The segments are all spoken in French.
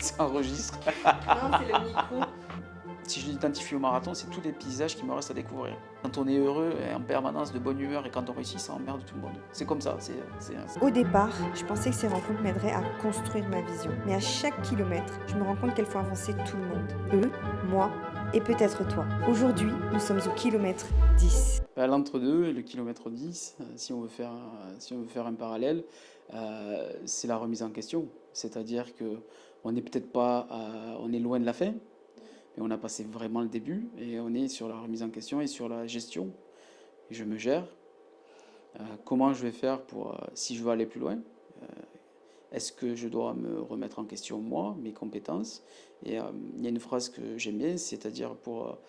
Ça enregistre. Non, c'est le micro. Si je l'identifie au marathon, c'est tous les paysages qui me restent à découvrir. Quand on est heureux et en permanence de bonne humeur et quand on réussit, ça emmerde tout le monde. C'est comme ça. Au départ, je pensais que ces rencontres m'aideraient à construire ma vision. Mais à chaque kilomètre, je me rends compte qu'elles font avancer tout le monde. Eux, moi et peut-être toi. Aujourd'hui, nous sommes au kilomètre 10. L'entre-deux et le kilomètre 10, si on veut faire un parallèle, c'est la remise en question. C'est-à-dire que on n'est peut-être pas, on est loin de la fin, mais on a passé vraiment le début et on est sur la remise en question et sur la gestion. Et je me gère. Comment je vais faire pour, si je veux aller plus loin? Est-ce que je dois me remettre en question moi, mes compétences? Et il y a une phrase que j'aime bien, c'est-à-dire pour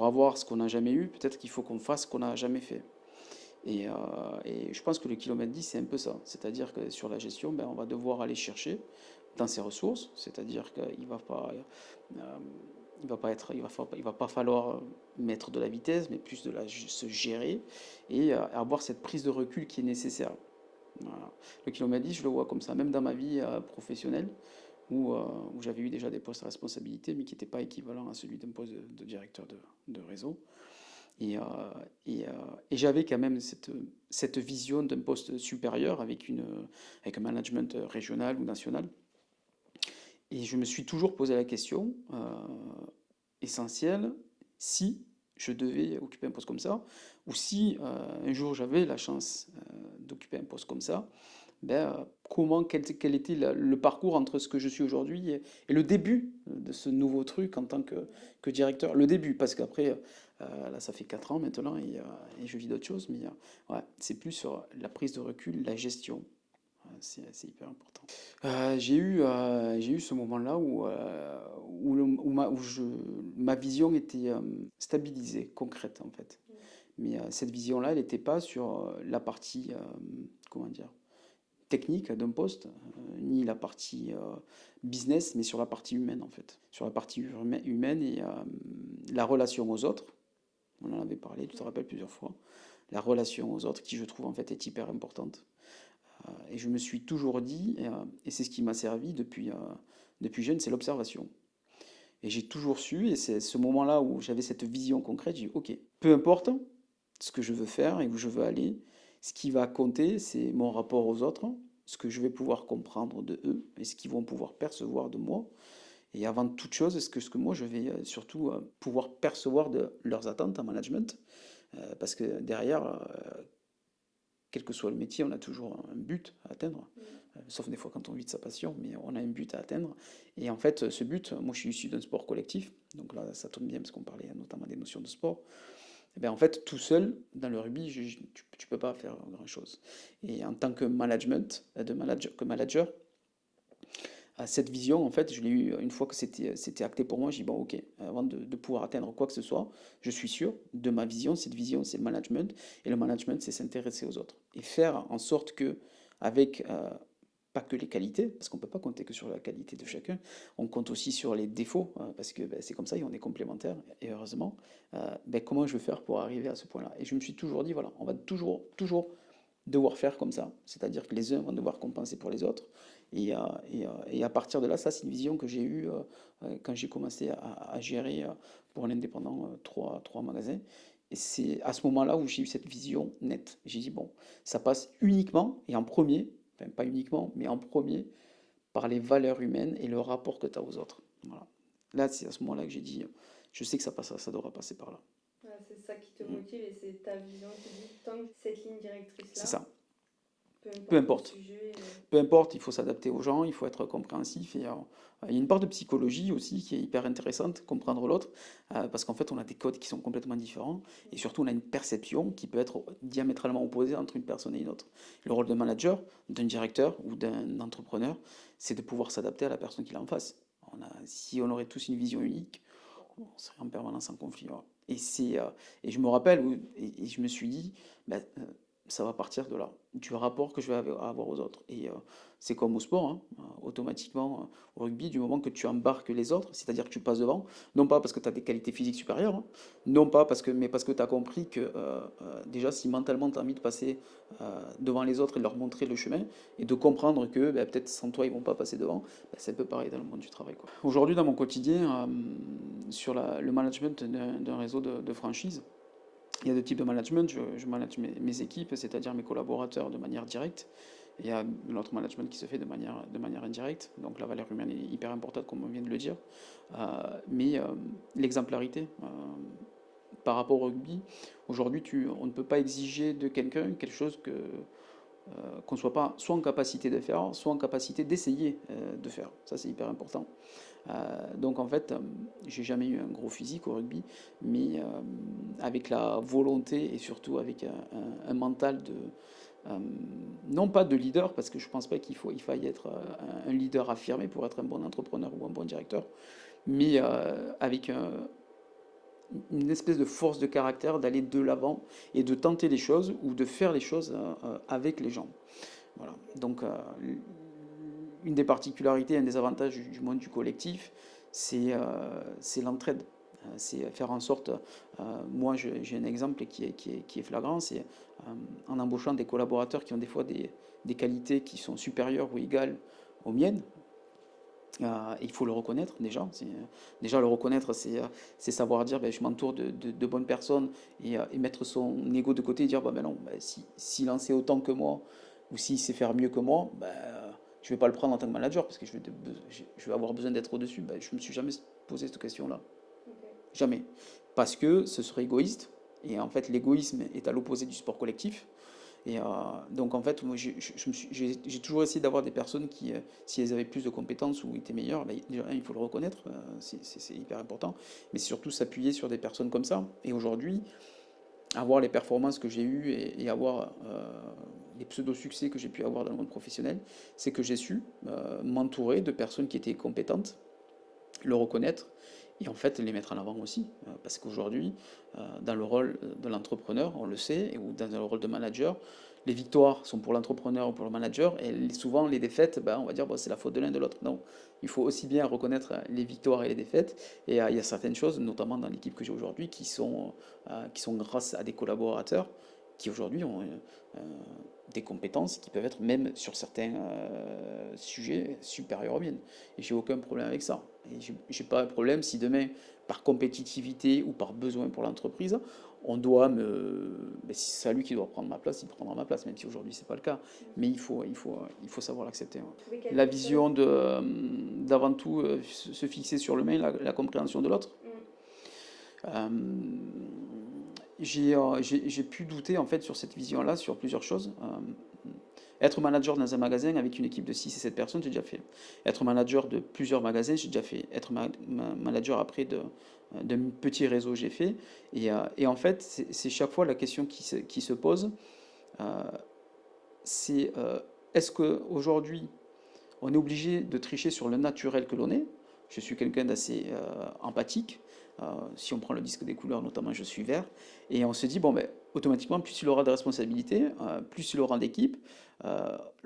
avoir ce qu'on n'a jamais eu, peut-être qu'il faut qu'on fasse ce qu'on n'a jamais fait. Et je pense que le kilomètre 10, c'est un peu ça. C'est-à-dire que sur la gestion, ben, on va devoir aller chercher dans ses ressources, c'est-à-dire qu'il il va pas falloir mettre de la vitesse, mais plus se gérer et avoir cette prise de recul qui est nécessaire. Voilà. Le kilomètre 10, je le vois comme ça, même dans ma vie professionnelle, où j'avais eu déjà des postes à responsabilité, mais qui n'étaient pas équivalents à celui d'un poste de directeur de réseau. Et, euh, et, euh, et j'avais quand même cette vision d'un poste supérieur avec un management régional ou national. Et je me suis toujours posé la question essentielle, si je devais occuper un poste comme ça, ou si un jour j'avais la chance d'occuper un poste comme ça, ben, quel était le parcours entre ce que je suis aujourd'hui et le début de ce nouveau truc en tant que directeur. Le début, parce qu'après, là, ça fait 4 ans maintenant et je vis d'autres choses, mais ouais, c'est plus sur la prise de recul, la gestion. C'est hyper important. J'ai eu ce moment-là où ma vision était stabilisée, concrète en fait. Mais cette vision-là, elle n'était pas sur la partie, comment dire, technique d'un poste, ni la partie business, mais sur la partie humaine en fait. Sur la partie humaine et la relation aux autres. On en avait parlé, tu te rappelles plusieurs fois. La relation aux autres qui je trouve en fait est hyper importante. Et je me suis toujours dit, et c'est ce qui m'a servi depuis jeune, c'est l'observation. Et j'ai toujours su, et c'est ce moment-là où j'avais cette vision concrète, j'ai dit, ok, peu importe ce que je veux faire et où je veux aller, ce qui va compter, c'est mon rapport aux autres, ce que je vais pouvoir comprendre de eux et ce qu'ils vont pouvoir percevoir de moi. Et avant toute chose, ce que moi je vais surtout pouvoir percevoir de leurs attentes en management, parce que derrière, quel que soit le métier, on a toujours un but à atteindre, sauf des fois quand on vit de sa passion, mais on a un but à atteindre. Et en fait, ce but, moi je suis issu d'un sport collectif, donc là ça tombe bien parce qu'on parlait notamment des notions de sport. Et bien, en fait, tout seul, dans le rugby, tu peux pas faire grand-chose. Et en tant que que manager, cette vision, en fait, je l'ai eu une fois que c'était acté pour moi. J'ai dit, bon, ok, avant de pouvoir atteindre quoi que ce soit, je suis sûr de ma vision. Cette vision, c'est le management. Et le management, c'est s'intéresser aux autres. Et faire en sorte que, avec pas que les qualités, parce qu'on ne peut pas compter que sur la qualité de chacun, on compte aussi sur les défauts, parce que ben, c'est comme ça et on est complémentaires, et heureusement, ben, comment je vais faire pour arriver à ce point-là? Et je me suis toujours dit, voilà, on va toujours devoir faire comme ça, c'est-à-dire que les uns vont devoir compenser pour les autres, et à partir de là, ça c'est une vision que j'ai eue quand j'ai commencé à gérer pour un indépendant trois magasins, et c'est à ce moment-là où j'ai eu cette vision nette. J'ai dit, bon, ça passe uniquement et en premier, enfin pas uniquement, mais en premier, par les valeurs humaines et le rapport que tu as aux autres. Voilà. Là, c'est à ce moment-là que j'ai dit, je sais que ça devra passer par là. Ouais, c'est ça qui te Mm. motive et c'est ta vision qui dit tant que cette ligne C'est directrice-là, ça. peu Peu importe le importe. sujet. Peu importe, il faut s'adapter aux gens, il faut être compréhensif. Et il y a une part de psychologie aussi qui est hyper intéressante, comprendre l'autre, parce qu'en fait, on a des codes qui sont complètement différents, et surtout, on a une perception qui peut être diamétralement opposée entre une personne et une autre. Le rôle d'un manager, d'un directeur ou d'un entrepreneur, c'est de pouvoir s'adapter à la personne qui est en face. Si on aurait tous une vision unique, on serait en permanence en conflit. Voilà. Et je me rappelle, et je me suis dit, bah, ça va partir de là, du rapport que je vais avoir aux autres. Et c'est comme au sport, hein, automatiquement, au rugby, du moment que tu embarques les autres, c'est-à-dire que tu passes devant, non pas parce que tu as des qualités physiques supérieures, hein, non pas parce que, mais parce que tu as compris que déjà, si mentalement tu as envie de passer devant les autres et de leur montrer le chemin, et de comprendre que ben, peut-être sans toi, ils vont pas passer devant, ben, c'est un peu pareil dans le monde du travail, quoi. Aujourd'hui, dans mon quotidien, sur le management d'un réseau de franchise, il y a deux types de management. Je manage mes équipes, c'est-à-dire mes collaborateurs de manière directe. Et il y a l'autre management qui se fait de manière indirecte. Donc la valeur humaine est hyper importante, comme on vient de le dire. Mais l'exemplarité par rapport au rugby, aujourd'hui, on ne peut pas exiger de quelqu'un quelque chose qu'on ne soit pas soit en capacité de faire, soit en capacité d'essayer de faire. Ça, c'est hyper important. Donc en fait, j'ai jamais eu un gros physique au rugby, mais avec la volonté et surtout avec un mental non pas de leader, parce que je pense pas il faille être un leader affirmé pour être un bon entrepreneur ou un bon directeur, mais avec une espèce de force de caractère d'aller de l'avant et de tenter les choses ou de faire les choses avec les gens. Voilà. Donc, une des particularités, un des avantages du monde du collectif, c'est l'entraide. C'est faire en sorte, moi j'ai un exemple qui est flagrant, c'est en embauchant des collaborateurs qui ont des fois des qualités qui sont supérieures ou égales aux miennes. Il faut le reconnaître déjà. Déjà le reconnaître, c'est savoir dire ben, je m'entoure de bonnes personnes et mettre son ego de côté et dire bah, ben non, ben, s'il en sait autant que moi ou s'il sait faire mieux que moi, ben, je ne vais pas le prendre en tant que manager parce que je vais avoir besoin d'être au-dessus. Ben, je ne me suis jamais posé cette question-là. Okay. Jamais. Parce que ce serait égoïste. Et en fait, l'égoïsme est à l'opposé du sport collectif. Et donc en fait, moi, j'ai toujours essayé d'avoir des personnes qui, si elles avaient plus de compétences ou étaient meilleures, ben, déjà, il faut le reconnaître, c'est hyper important, mais surtout s'appuyer sur des personnes comme ça. Et aujourd'hui, avoir les performances que j'ai eues et avoir les pseudo-succès que j'ai pu avoir dans le monde professionnel, c'est que j'ai su m'entourer de personnes qui étaient compétentes, le reconnaître et en fait les mettre en avant aussi. Parce qu'aujourd'hui, dans le rôle de l'entrepreneur, on le sait, ou dans le rôle de manager, les victoires sont pour l'entrepreneur ou pour le manager, et souvent les défaites, ben, on va dire bon, c'est la faute de l'un de l'autre. Non, il faut aussi bien reconnaître les victoires et les défaites, et il y a certaines choses, notamment dans l'équipe que j'ai aujourd'hui, qui sont grâce à des collaborateurs qui aujourd'hui ont des compétences qui peuvent être même sur certains sujets supérieurs aux miennes. Et j'ai aucun problème avec ça. Et j'ai pas un problème si demain, par compétitivité ou par besoin pour l'entreprise, on doit si c'est à lui qui doit prendre ma place, il prendra ma place, même si aujourd'hui c'est pas le cas. Mais il faut savoir l'accepter. Oui, la vision d'avant tout se fixer sur le main, la compréhension de l'autre. J'ai pu douter en fait sur cette vision-là, sur plusieurs choses. Être manager dans un magasin avec une équipe de 6 et 7 personnes, j'ai déjà fait. Être manager de plusieurs magasins, j'ai déjà fait. Être manager après d'un petit réseau, j'ai fait. Et en fait, c'est chaque fois la question qui se pose, c'est est-ce qu'aujourd'hui, on est obligé de tricher sur le naturel que l'on est? Je suis quelqu'un d'assez empathique. Si on prend le disque des couleurs, notamment, je suis vert. Et on se dit, bon, ben, automatiquement, plus il aura de responsabilités, plus il aura d'équipe.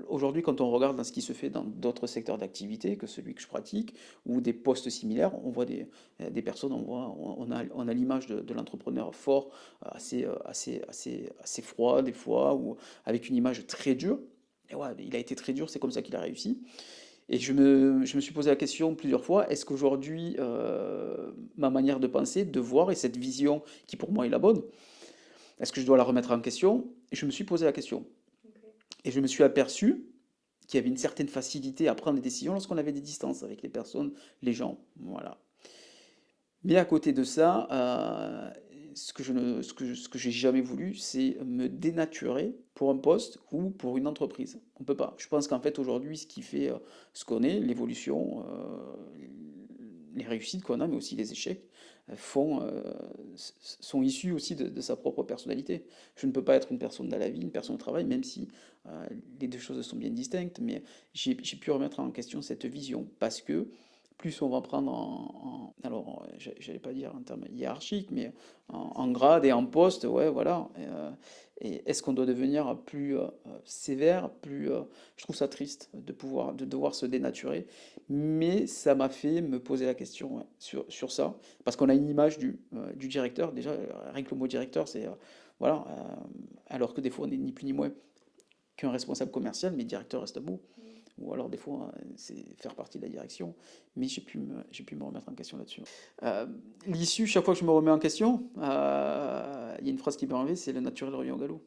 Aujourd'hui, quand on regarde dans ce qui se fait dans d'autres secteurs d'activité que celui que je pratique, ou des postes similaires, on voit des personnes, on a l'image de l'entrepreneur fort, assez froid des fois, ou avec une image très dure. Et ouais, il a été très dur, c'est comme ça qu'il a réussi. Et je me suis posé la question plusieurs fois, est-ce qu'aujourd'hui, ma manière de penser, de voir, et cette vision qui pour moi est la bonne, est-ce que je dois la remettre en question? Et je me suis posé la question. Okay. Et je me suis aperçu qu'il y avait une certaine facilité à prendre des décisions lorsqu'on avait des distances avec les personnes, les gens. Voilà. Mais à côté de ça, ce que j'ai jamais voulu, c'est me dénaturer pour un poste ou pour une entreprise. On peut pas. Je pense qu'en fait aujourd'hui, ce qui fait ce qu'on est, l'évolution, les réussites qu'on a, mais aussi les échecs, sont issus aussi de sa propre personnalité. Je ne peux pas être une personne dans la vie, une personne au travail, même si les deux choses sont bien distinctes, mais j'ai pu remettre en question cette vision parce que plus on va prendre alors, j'allais pas dire en termes hiérarchiques, mais en grade et en poste, ouais, voilà. Et est-ce qu'on doit devenir plus sévère, je trouve ça triste de devoir se dénaturer, mais ça m'a fait me poser la question, ouais, sur ça, parce qu'on a une image du directeur, déjà, rien que le mot directeur, voilà, alors que des fois on n'est ni plus ni moins qu'un responsable commercial, mais directeur reste un mot. Ou alors des fois, c'est faire partie de la direction. Mais j'ai pu me remettre en question là-dessus. Euh, L'issue, chaque fois que je me remets en question, il y a une phrase qui m'est arrivée, c'est le naturel revient au galop.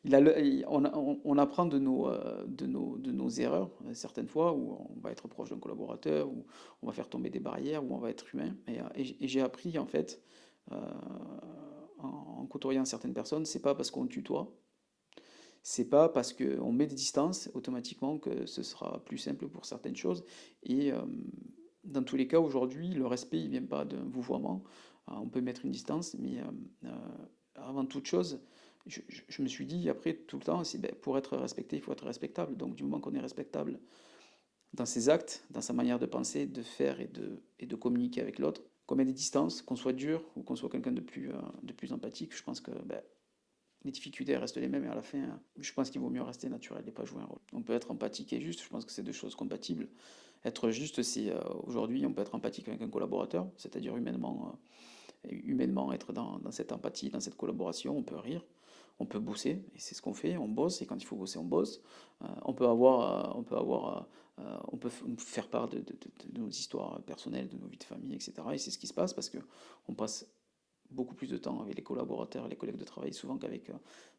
On apprend de nos erreurs, certaines fois, où on va être proche d'un collaborateur, où on va faire tomber des barrières, où on va être humain. Et j'ai appris, en fait, euh, en côtoyant certaines personnes, c'est pas parce qu'on tutoie, c'est pas parce qu'on met des distances automatiquement que ce sera plus simple pour certaines choses. Et dans tous les cas, aujourd'hui, le respect, il vient pas d'un vouvoiement. On peut mettre une distance, mais avant toute chose, je me suis dit après tout le temps, ben, pour être respecté, il faut être respectable. Donc du moment qu'on est respectable dans ses actes, dans sa manière de penser, de faire et de communiquer avec l'autre, qu'on met des distances, qu'on soit dur ou qu'on soit quelqu'un de plus empathique, je pense que ben, les difficultés restent les mêmes et à la fin, je pense qu'il vaut mieux rester naturel et pas jouer un rôle. On peut être empathique et juste, je pense que c'est deux choses compatibles. Être juste, c'est aujourd'hui, on peut être empathique avec un collaborateur, c'est-à-dire humainement être dans cette empathie, dans cette collaboration, on peut rire, on peut bosser, et c'est ce qu'on fait, on bosse, et quand il faut bosser, on bosse. On peut faire part de nos histoires personnelles, de nos vies de famille, etc. Et c'est ce qui se passe parce que on passe beaucoup plus de temps avec les collaborateurs, les collègues de travail, souvent qu'avec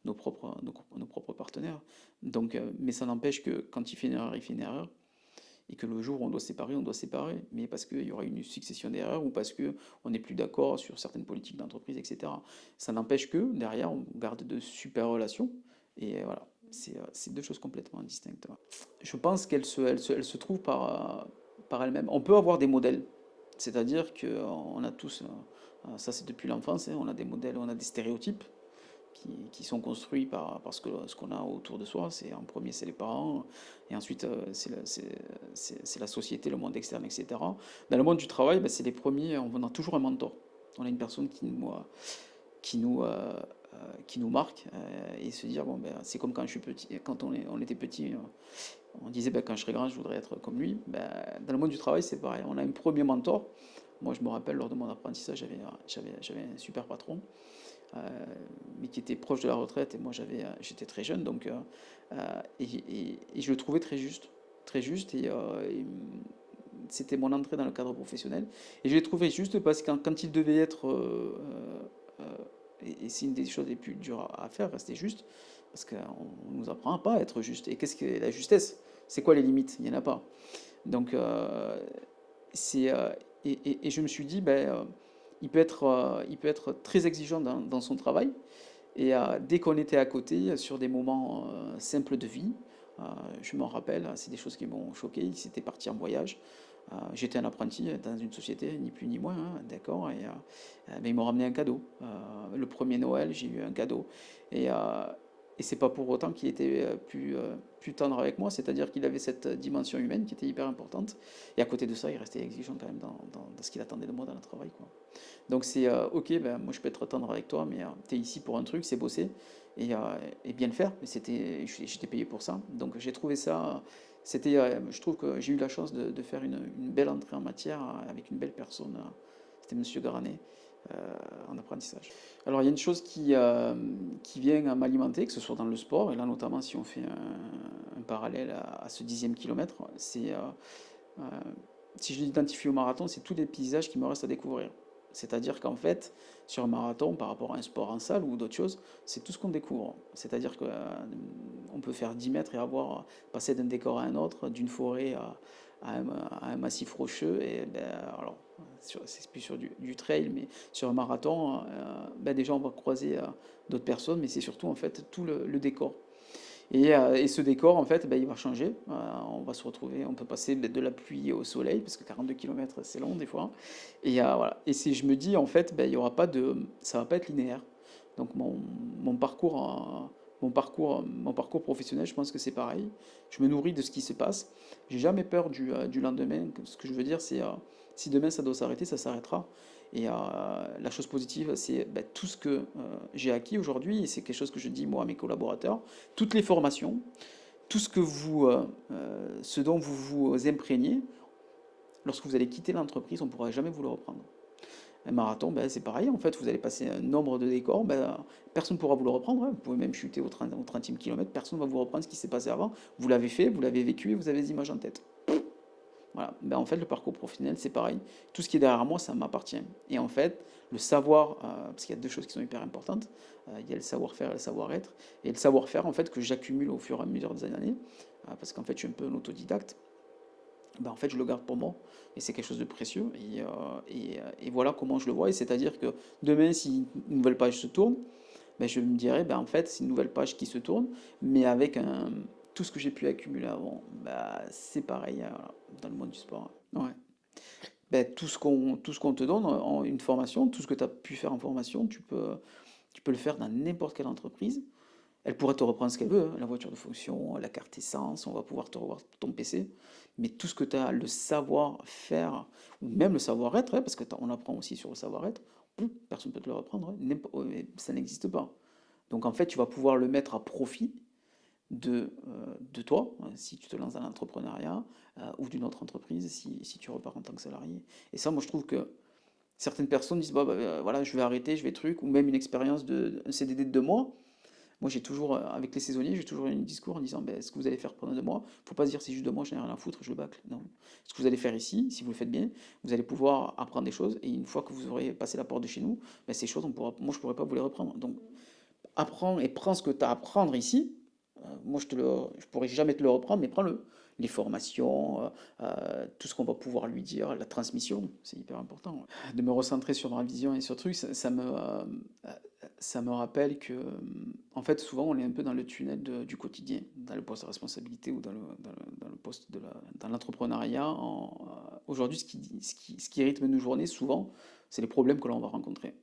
nos propres partenaires. Donc, mais ça n'empêche que quand il fait une erreur, il fait une erreur, et que le jour où on doit séparer, on doit séparer, mais parce qu'il y aura une succession d'erreurs ou parce qu'on n'est plus d'accord sur certaines politiques d'entreprise, etc. Ça n'empêche que derrière, on garde de super relations, et voilà, c'est deux choses complètement distinctes. Je pense qu'elles se trouvent par elles-mêmes. On peut avoir des modèles, c'est-à-dire qu'on a tous, ça c'est depuis l'enfance, hein, on a des modèles, on a des stéréotypes qui sont construits par ce qu'on a autour de soi. En premier, c'est les parents, et ensuite, c'est la société, le monde externe, etc. Dans le monde du travail, ben, c'est les premiers, on a toujours un mentor. On a une personne qui nous, qui nous marque, et se dire, bon, ben, c'est comme quand je suis petit, quand on était petit, on disait, ben, quand je serai grand, je voudrais être comme lui. Ben, dans le monde du travail, c'est pareil. On a un premier mentor. Moi, je me rappelle, lors de mon apprentissage, j'avais un super patron, euh, mais qui était proche de la retraite, et moi j'étais très jeune, donc et je le trouvais très juste, et c'était mon entrée dans le cadre professionnel, et je l'ai trouvé juste parce que quand il devait être, et c'est une des choses les plus dures à faire, rester juste, parce qu'on ne nous apprend pas à être juste. Et qu'est-ce que la justesse? C'est quoi les limites? Il n'y en a pas. Donc, c'est, et je me suis dit, ben, il peut être très exigeant dans son travail. Et dès qu'on était à côté, sur des moments simples de vie, euh, je m'en rappelle, c'est des choses qui m'ont choqué. Il s'était parti en voyage. J'étais un apprenti dans une société, ni plus ni moins, hein, d'accord. Mais ils m'ont ramené un cadeau. Le premier Noël, j'ai eu un cadeau. Et, c'est pas pour autant qu'il était plus tendre avec moi, c'est-à-dire qu'il avait cette dimension humaine qui était hyper importante. Et à côté de ça, il restait exigeant quand même dans ce qu'il attendait de moi dans le travail, quoi. Donc c'est ok, ben, moi je peux être tendre avec toi, mais tu es ici pour un truc, c'est bosser et bien le faire. Mais j'étais payé pour ça. Donc j'ai trouvé ça, je trouve que j'ai eu la chance de faire une belle entrée en matière avec une belle personne. C'était Monsieur Garanet, en apprentissage. Alors il y a une chose qui vient m'alimenter, que ce soit dans le sport, et là notamment si on fait un parallèle à ce 10e kilomètre, euh, si je l'identifie au marathon, c'est tous les paysages qui me restent à découvrir. C'est-à-dire qu'en fait, sur un marathon, par rapport à un sport en salle ou d'autres choses, c'est tout ce qu'on découvre. C'est-à-dire qu'on peut faire 10 mètres et passer d'un décor à un autre, d'une forêt à un massif rocheux. Et ben, alors, c'est plus sur du trail, mais sur un marathon, ben, déjà on va croiser d'autres personnes, mais c'est surtout en fait tout le décor. Et ce décor, en fait, ben, il va changer. On va se retrouver, on peut passer de la pluie au soleil, parce que 42 km, c'est long des fois. Et voilà. Et si je me dis, en fait, ben, il y aura pas ça va pas être linéaire. Donc mon parcours Mon parcours professionnel, je pense que c'est pareil. Je me nourris de ce qui se passe. J'ai jamais peur du lendemain. Ce que je veux dire, c'est si demain ça doit s'arrêter, ça s'arrêtera. Et la chose positive, c'est ben, tout ce que j'ai acquis aujourd'hui, et c'est quelque chose que je dis moi à mes collaborateurs, toutes les formations, tout ce que ce dont vous vous imprégnez, lorsque vous allez quitter l'entreprise, on ne pourra jamais vous le reprendre. Un marathon, ben, c'est pareil, en fait, vous allez passer un nombre de décors, ben, personne ne pourra vous le reprendre, hein. Vous pouvez même chuter au 30e kilomètre, personne ne va vous reprendre ce qui s'est passé avant. Vous l'avez fait, vous l'avez vécu et vous avez des images en tête. Voilà. Ben, en fait, le parcours professionnel, c'est pareil. Tout ce qui est derrière moi, ça m'appartient. Et en fait, le savoir, parce qu'il y a deux choses qui sont hyper importantes, il y a le savoir-faire et le savoir-être. Et le savoir-faire, en fait, que j'accumule au fur et à mesure des années, parce qu'en fait, je suis un peu un autodidacte, ben, en fait, je le garde pour moi. Et c'est quelque chose de précieux. Et voilà comment je le vois. Et c'est-à-dire que demain, si une nouvelle page se tourne, ben, je me dirais, ben, en fait, c'est une nouvelle page qui se tourne, mais avec tout ce que j'ai pu accumuler avant. Ben, c'est pareil voilà, dans le monde du sport. Ouais. Ben, tout ce qu'on te donne en une formation, tout ce que tu as pu faire en formation, tu peux le faire dans n'importe quelle entreprise. Elle pourrait te reprendre ce qu'elle veut, hein, la voiture de fonction, la carte essence, on va pouvoir te revoir ton PC. Mais tout ce que tu as, le savoir-faire, ou même le savoir-être, hein, parce qu'on apprend aussi sur le savoir-être, personne ne peut te le reprendre, hein, ça n'existe pas. Donc en fait, tu vas pouvoir le mettre à profit de toi, si tu te lances dans l'entrepreneuriat, ou d'une autre entreprise, si tu repars en tant que salarié. Et ça, moi, je trouve que certaines personnes disent, bah, voilà, je vais arrêter, je vais truc, ou même une expérience un CDD de 2 mois. Moi, j'ai toujours, avec les saisonniers, j'ai toujours eu un discours en disant, ben, ce que vous allez faire pendant 2 mois, faut pas se dire c'est juste 2 mois, j'en ai rien à foutre, je le bâcle. Non. Ce que vous allez faire ici, si vous le faites bien, vous allez pouvoir apprendre des choses, et une fois que vous aurez passé la porte de chez nous, ben, ces choses, moi, je pourrais pas vous les reprendre. Donc, apprends et prends ce que tu as à apprendre ici. Moi, je pourrais jamais te le reprendre, mais prends-le. Les formations, tout ce qu'on va pouvoir lui dire, la transmission, c'est hyper important. De me recentrer sur ma vision et sur le truc, ça me rappelle que, en fait, souvent, on est un peu dans le tunnel du quotidien, dans le poste de responsabilité ou dans le poste dans l'entrepreneuriat. Aujourd'hui, ce qui rythme nos journées, souvent, c'est les problèmes que l'on va rencontrer.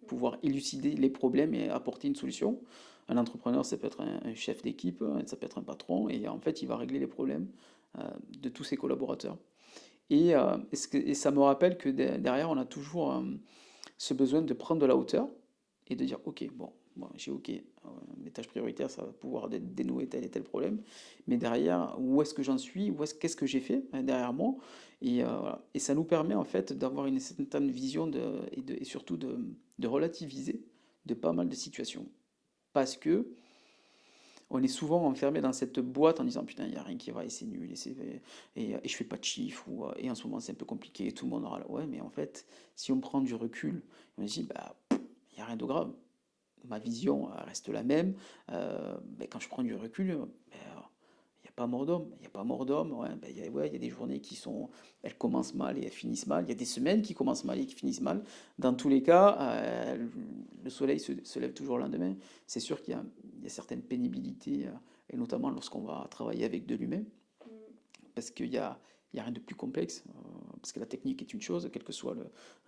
Pouvoir élucider les problèmes et apporter une solution. Un entrepreneur, ça peut être un chef d'équipe, ça peut être un patron, et en fait, il va régler les problèmes de tous ses collaborateurs. Et ça me rappelle que derrière, on a toujours ce besoin de prendre de la hauteur et de dire, ok, bon, moi, j'ai ok, mes tâches prioritaires, ça va pouvoir dénouer tel et tel problème, mais derrière, où est-ce que j'en suis, qu'est-ce que j'ai fait derrière moi, voilà. Et ça nous permet en fait d'avoir une certaine vision et surtout de relativiser de pas mal de situations. Parce que on est souvent enfermé dans cette boîte en disant putain, il n'y a rien qui va et c'est nul et je fais pas de chiffres et en ce moment c'est un peu compliqué, tout le monde aura. Ouais, mais en fait, si on prend du recul, on se dit bah, il n'y a rien de grave. Ma vision reste la même. Mais quand je prends du recul, il n'y a pas mort d'homme. Il n'y a pas mort d'homme. Ouais, ben, ouais, il y a des journées elles commencent mal et elles finissent mal. Il y a des semaines qui commencent mal et qui finissent mal. Dans tous les cas, le soleil se lève toujours le lendemain. C'est sûr qu'il y a certaines pénibilités, et notamment lorsqu'on va travailler avec de l'humain, parce il y a rien de plus complexe, parce que la technique est une chose, quel que soit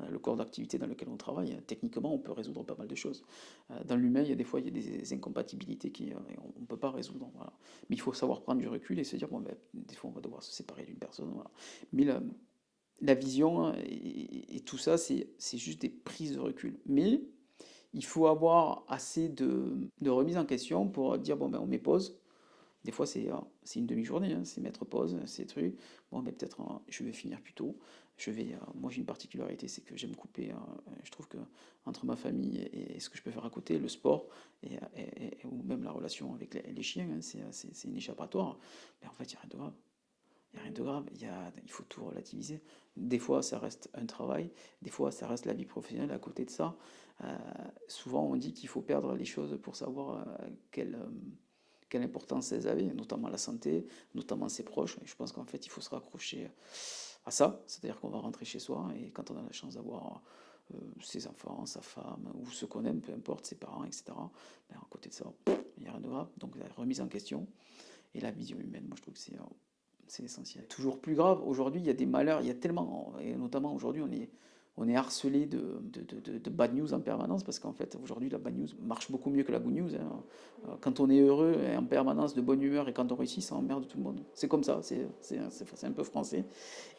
le corps d'activité dans lequel on travaille, techniquement on peut résoudre pas mal de choses. Dans l'humain, il y a des fois il y a des incompatibilités on ne peut pas résoudre. Voilà. Mais il faut savoir prendre du recul et se dire, bon, ben, des fois on va devoir se séparer d'une personne. Voilà. Mais la vision et tout ça, c'est juste des prises de recul. Mais il faut avoir assez de remise en question pour dire, bon, ben, on met pause. Des fois, c'est une demi-journée, hein, c'est mettre pause, c'est truc. Bon, mais peut-être je vais finir plus tôt. Moi, j'ai une particularité, c'est que j'aime couper. Je trouve que entre ma famille et ce que je peux faire à côté, le sport ou même la relation avec les chiens, hein, c'est une échappatoire. Mais en fait, il n'y a rien de grave. Il n'y a rien de grave. Il faut tout relativiser. Des fois, ça reste un travail. Des fois, ça reste la vie professionnelle à côté de ça. Souvent, on dit qu'il faut perdre les choses pour savoir quelle importance elles avaient, notamment la santé, notamment ses proches. Et je pense qu'en fait, il faut se raccrocher à ça, c'est-à-dire qu'on va rentrer chez soi et quand on a la chance d'avoir ses enfants, sa femme, ou ce qu'on aime, peu importe, ses parents, etc., ben, à côté de ça, il n'y a rien de grave. Donc la remise en question et la vision humaine, moi je trouve que c'est essentiel. Toujours plus grave, aujourd'hui il y a des malheurs, il y a tellement, et notamment aujourd'hui on est harcelé de bad news en permanence parce qu'en fait, aujourd'hui, la bad news marche beaucoup mieux que la good news, hein. Quand on est heureux et en permanence de bonne humeur et quand on réussit, ça emmerde tout le monde. C'est comme ça, c'est un peu français.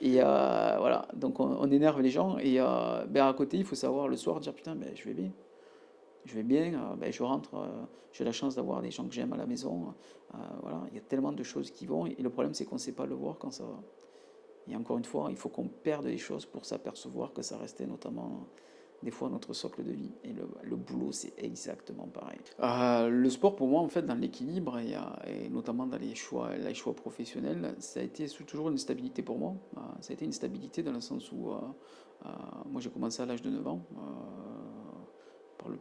Et voilà, donc on énerve les gens. Et ben, à côté, il faut savoir le soir dire putain, ben, je vais bien. Je vais bien, ben, je rentre, j'ai la chance d'avoir des gens que j'aime à la maison. Voilà, il y a tellement de choses qui vont. Et le problème, c'est qu'on ne sait pas le voir quand ça va. Et encore une fois, il faut qu'on perde des choses pour s'apercevoir que ça restait notamment des fois notre socle de vie. Et le boulot, c'est exactement pareil. Le sport, pour moi, en fait, dans l'équilibre et notamment dans les choix professionnels, ça a été toujours une stabilité pour moi. Ça a été une stabilité dans le sens où moi, j'ai commencé à l'âge de 9 ans. Par le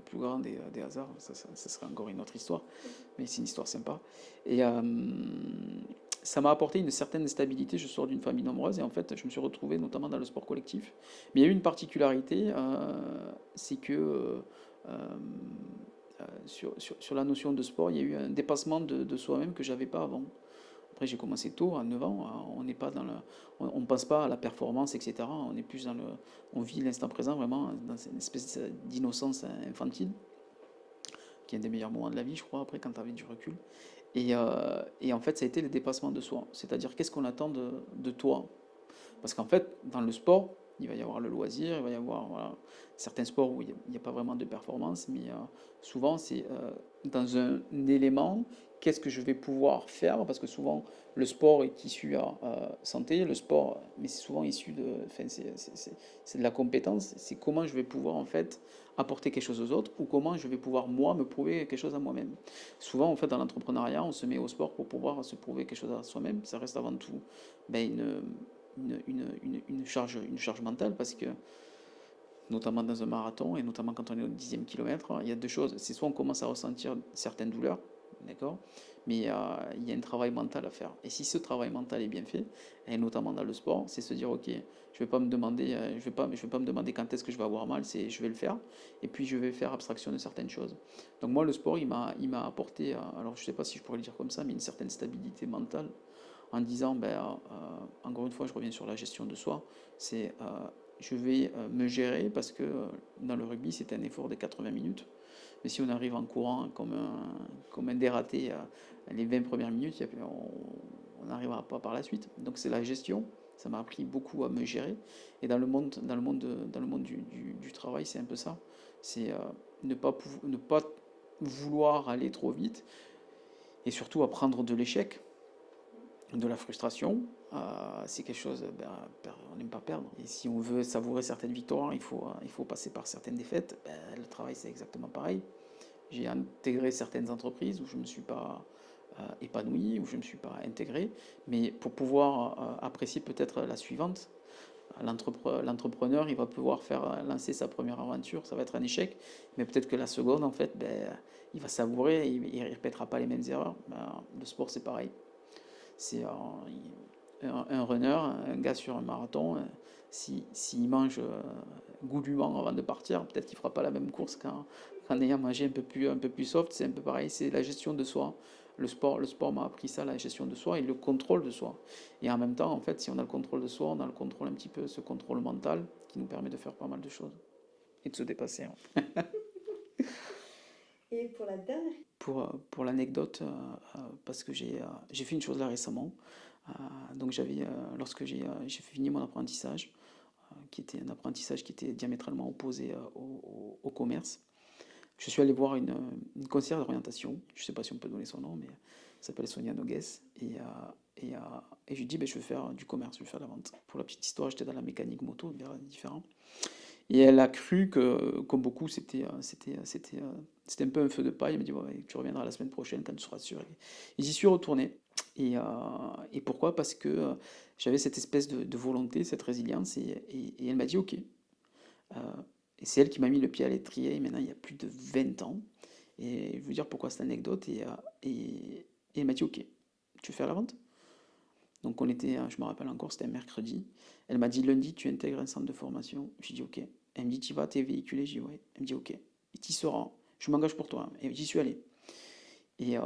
plus grand des hasards, ça serait encore une autre histoire, mais c'est une histoire sympa. Et ça m'a apporté une certaine stabilité. Je sors d'une famille nombreuse et en fait, je me suis retrouvé notamment dans le sport collectif. Mais il y a eu une particularité, c'est que sur la notion de sport, il y a eu un dépassement de soi-même que j'avais pas avant. Après, j'ai commencé tôt, à 9 ans. On n'est pas dans on ne pense pas à la performance, etc. On est plus on vit l'instant présent vraiment dans une espèce d'innocence infantile, qui est un des meilleurs moments de la vie, je crois, après, quand tu avais du recul. Et en fait, ça a été le dépassement de soi. C'est-à-dire, qu'est-ce qu'on attend de toi? Parce qu'en fait, dans le sport, il va y avoir le loisir, il va y avoir voilà, certains sports où il n'y a pas vraiment de performance, mais souvent c'est dans un élément, qu'est-ce que je vais pouvoir faire? Parce que souvent le sport est issu à santé, le sport, mais c'est souvent issu enfin, c'est de la compétence, c'est comment je vais pouvoir en fait apporter quelque chose aux autres ou comment je vais pouvoir moi me prouver quelque chose à moi-même. Souvent en fait dans l'entrepreneuriat, on se met au sport pour pouvoir se prouver quelque chose à soi-même, ça reste avant tout ben, une charge mentale parce que, notamment dans un marathon et notamment quand on est au 10e kilomètre, il y a deux choses. C'est soit on commence à ressentir certaines douleurs, d'accord, mais il y a un travail mental à faire. Et si ce travail mental est bien fait, et notamment dans le sport, c'est se dire ok, je vais pas me demander, je vais pas me demander quand est-ce que je vais avoir mal, c'est je vais le faire. Et puis je vais faire abstraction de certaines choses. Donc moi le sport il m'a apporté, alors je sais pas si je pourrais le dire comme ça, mais une certaine stabilité mentale en disant, ben, encore une fois, je reviens sur la gestion de soi, c'est je vais me gérer parce que dans le rugby, c'est un effort de 80 minutes. Mais si on arrive en courant comme un dératé les 20 premières minutes, on n'arrivera pas par la suite. Donc c'est la gestion. Ça m'a appris beaucoup à me gérer. Et dans le monde du travail, c'est un peu ça. C'est ne pas vouloir aller trop vite et surtout apprendre de l'échec de la frustration, c'est quelque chose, ben, on n'aime pas perdre. Et si on veut savourer certaines victoires, il faut passer par certaines défaites. Ben, le travail, c'est exactement pareil. J'ai intégré certaines entreprises où je ne me suis pas épanoui, où je ne me suis pas intégré, mais pour pouvoir apprécier peut-être la suivante, l'entrepreneur, il va pouvoir faire lancer sa première aventure, ça va être un échec, mais peut-être que la seconde, en fait, ben, il va savourer, il ne répétera pas les mêmes erreurs. Ben, le sport, c'est pareil. C'est un runner, un gars sur un marathon, s'il mange goulûment avant de partir, peut-être qu'il ne fera pas la même course qu'en ayant mangé un peu plus soft. C'est un peu pareil, c'est la gestion de soi. Le sport m'a appris ça, la gestion de soi et le contrôle de soi. Et en même temps, en fait, si on a le contrôle de soi, on a le contrôle un petit peu, ce contrôle mental qui nous permet de faire pas mal de choses et de se dépasser, hein. Et pour la dernière. Pour l'anecdote, parce que j'ai fait une chose là récemment. Donc lorsque j'ai fini mon apprentissage, qui était un apprentissage qui était diamétralement opposé au commerce, je suis allé voir une conseillère d'orientation, je ne sais pas si on peut donner son nom, mais elle s'appelle Sonia Nogues, et je lui dis, ben, je veux faire du commerce, je veux faire de la vente. Pour la petite histoire, j'étais dans la mécanique moto, différent. Et elle a cru que, comme beaucoup, c'était un peu un feu de paille. Elle m'a dit, ouais, tu reviendras la semaine prochaine quand tu seras sûr. Et j'y suis retourné. Et pourquoi? Parce que j'avais cette espèce de volonté, cette résilience. Et elle m'a dit, ok. Euh, et c'est elle qui m'a mis le pied à l'étrier, maintenant il y a plus de 20 ans. Et je vais vous dire pourquoi cette anecdote. Et elle m'a dit, ok, tu veux faire la vente? Donc je me rappelle encore, c'était un mercredi. Elle m'a dit lundi, tu intègres un centre de formation. J'ai dit ok. Elle me dit, tu vas, t'es véhiculé? J'ai dit ouais. Elle me dit ok. Et tu y seras. Je m'engage pour toi. Et j'y suis allé. Et, euh,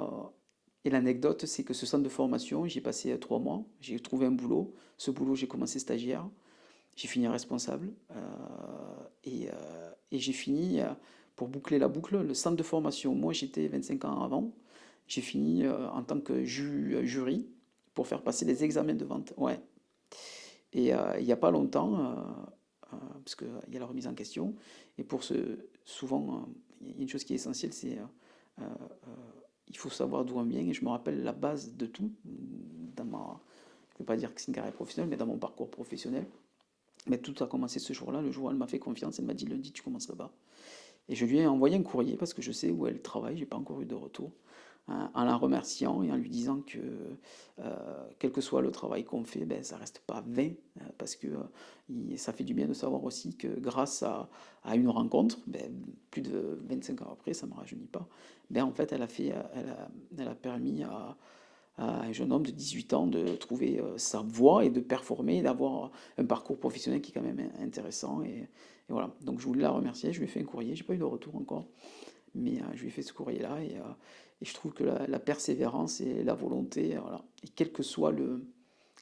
et l'anecdote, c'est que ce centre de formation, j'y ai passé 3 mois. J'ai trouvé un boulot. Ce boulot, j'ai commencé stagiaire. j'ai fini responsable et j'ai fini, pour boucler la boucle, le centre de formation. Moi, j'étais 25 ans avant. J'ai fini en tant que jury pour faire passer les examens de vente. Ouais. Et il n'y a pas longtemps, parce qu'il y a la remise en question, et pour souvent, il y a une chose qui est essentielle, c'est il faut savoir d'où on vient, et je me rappelle la base de tout, je ne veux pas dire que c'est une carrière professionnelle, mais dans mon parcours professionnel. Mais tout a commencé ce jour-là, le jour où elle m'a fait confiance, elle m'a dit lundi tu commences là-bas. Et je lui ai envoyé un courrier parce que je sais où elle travaille, j'ai pas encore eu de retour, en la remerciant et en lui disant que quel que soit le travail qu'on fait, ben, ça reste pas vain, parce que ça fait du bien de savoir aussi que grâce à une rencontre, ben, plus de 25 ans après, ça ne me rajeunit pas, ben, en fait elle a permis à un jeune homme de 18 ans de trouver sa voie et de performer, d'avoir un parcours professionnel qui est quand même intéressant. Et voilà, donc je voulais la remercier, je lui ai fait un courrier, j'ai pas eu de retour encore, mais je lui ai fait ce courrier-là et je trouve que la persévérance et la volonté, voilà, et quel que soit le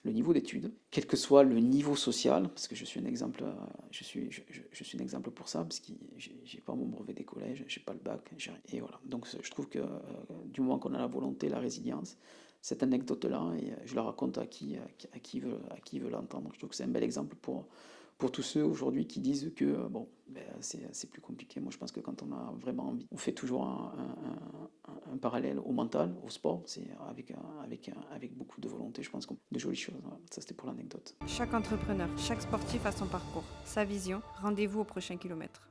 niveau d'études, quel que soit le niveau social, parce que je suis un exemple, je suis un exemple pour ça, parce que j'ai pas mon brevet des collèges, j'ai pas le bac, et voilà. Donc je trouve que du moment qu'on a la volonté, la résilience, cette anecdote-là, et je la raconte à qui veut l'entendre. Je trouve que c'est un bel exemple pour tous ceux aujourd'hui qui disent que bon, ben, c'est plus compliqué. Moi, je pense que quand on a vraiment envie, on fait toujours un parallèle au mental, au sport, c'est avec beaucoup de volonté, je pense, de jolies choses. Voilà. Ça, c'était pour l'anecdote. Chaque entrepreneur, chaque sportif a son parcours, sa vision. Rendez-vous au prochain kilomètre.